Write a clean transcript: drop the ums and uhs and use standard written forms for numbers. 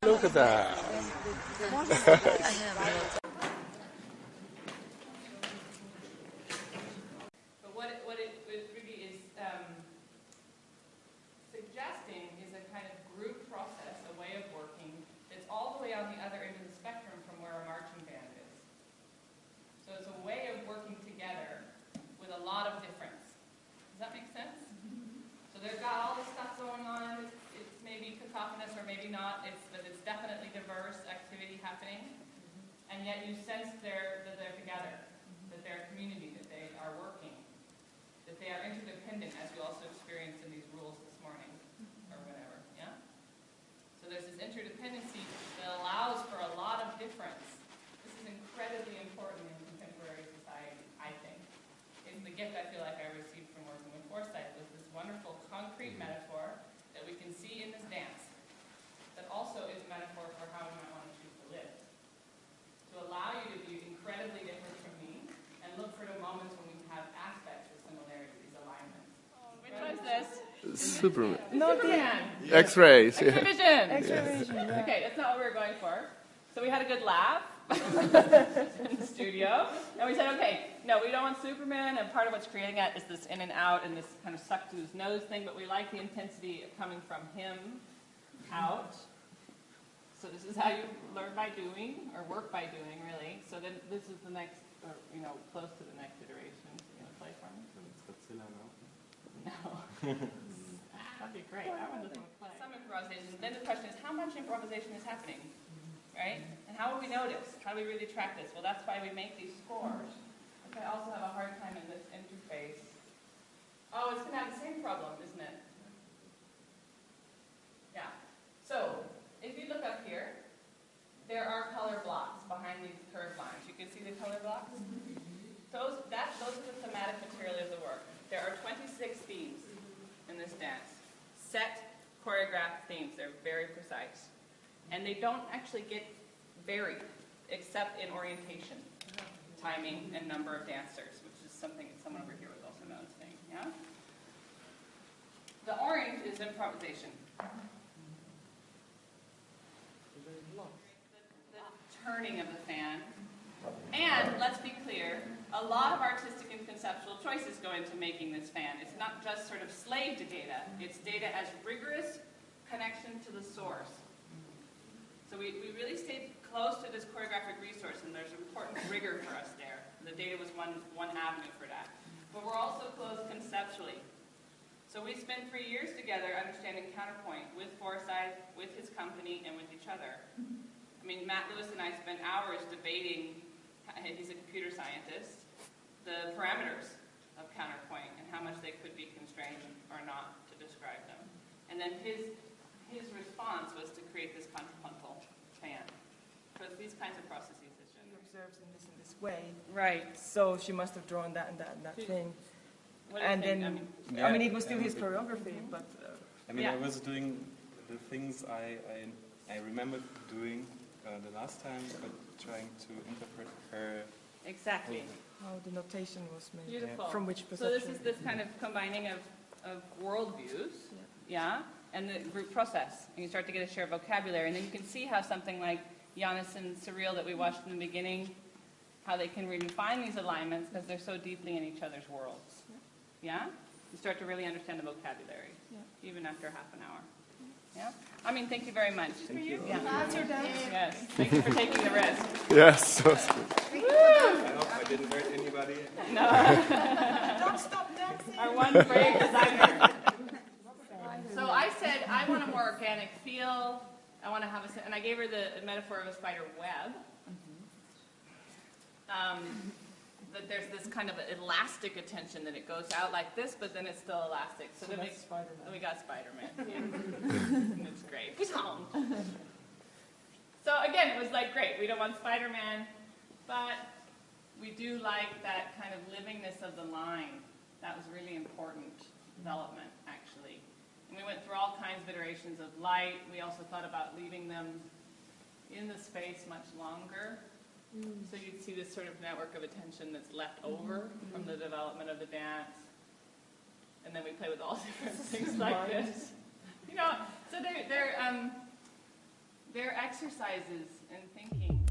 Look at that. But what it really is suggesting is a kind of group process, a way of working that's all the way on the other end of the spectrum from where a marching band is. So it's a way of working together with a lot of difference. Does that make sense? So they've got all this stuff going on. It's maybe cacophonous or maybe not, but it's definitely diverse activity happening. And yet you sense that they're together, that they're a community, that they are working, that they are interdependent, as you also experienced in these rules this morning, or whatever, yeah? So there's this interdependency that allows for a lot of difference. This is incredibly important in contemporary society, I think. It's the gift I feel like I received from working with Foresight was this wonderful concrete metaphor that we can see in this dance that also is a metaphor for how we might want to choose to live. To allow you to be incredibly different from me and look for the moments when we have aspects of similarity, these alignments. Which one is this? Superman. No, Superman. Yeah. X-rays. X-ray vision. X-ray vision, yeah. Okay, that's not what we were going for. So we had a good laugh in the studio, and we said, okay, no, we don't want Superman, and part of what's creating that is this in and out and this kind of suck to his nose thing, but we like the intensity coming from him out. So this is how you learn by doing, or work by doing, really. So then this is the next, or, close to the next iteration. You want to play for me? It's Godzilla now. No. That'd be great. I want to play. Some improvisation. Then the question is, how much improvisation is happening, right? And how will we notice? How do we really track this? Well, that's why we make these scores. Which I also have a hard time in this interface. Oh, it's going to have the same problem, isn't it? Yeah. So if you look up here, there are color blocks behind these curved lines. You can see the color blocks? Those are the thematic material of the work. There are 26 themes in this dance. Set, choreographed themes. They're very precise. And they don't actually get varied, except in orientation, timing, and number of dancers, which is something that someone over here was also noticing. Yeah? The orange is improvisation. The turning of the fan. And let's be clear, a lot of artistic and conceptual choices go into making this fan. It's not just sort of slave to data. It's data as rigorous connection to the source. So we really stayed close to this choreographic resource, and there's important rigor for us there. The data was one avenue for that. But we're also close conceptually. So we spent 3 years together understanding counterpoint with Foresight, with his company, and with each other. I mean, Matt Lewis and I spent hours debating, he's a computer scientist, the parameters of counterpoint and how much they could be constrained or not to describe them. And then his response was to create this contrapuntal fan. So it's these kinds of processes. She observes in this way. Right. So she must have drawn that and that and that thing. What do you And think? then, I mean, it was still his choreography, but... I mean, Yeah. I was doing the things I remembered doing the last time, but trying to interpret her. Exactly. how the notation was made. Beautiful. From which So perception. this is this kind of combining of worldviews, yeah, and the group process. And you start to get a shared vocabulary. And then you can see how something like Giannis and Surreal that we watched in the beginning, how they can redefine these alignments because they're so deeply in each other's worlds. Yeah? You start to really understand the vocabulary, even after half an hour. Yeah? I mean, thank you very much. Thank you. Yeah. Yes. Yes. Thank you for taking the risk. Yes. I hope I didn't hurt anybody. No. Don't stop dancing. Our one brave designer. So I said, I want a more organic feel. I want to have and I gave her the metaphor of a spider web. That there's this kind of elastic attention that it goes out like this, but then it's still elastic. So then we got Spider-Man. Yeah. And it's great. So again, it was like, great, we don't want Spider-Man, but we do like that kind of livingness of the line. That was really important development, actually. And we went through all kinds of iterations of light. We also thought about leaving them in the space much longer. So you'd see this sort of network of attention that's left over from the development of the dance. And then we play with all different things like this. You know, so They're exercises in thinking.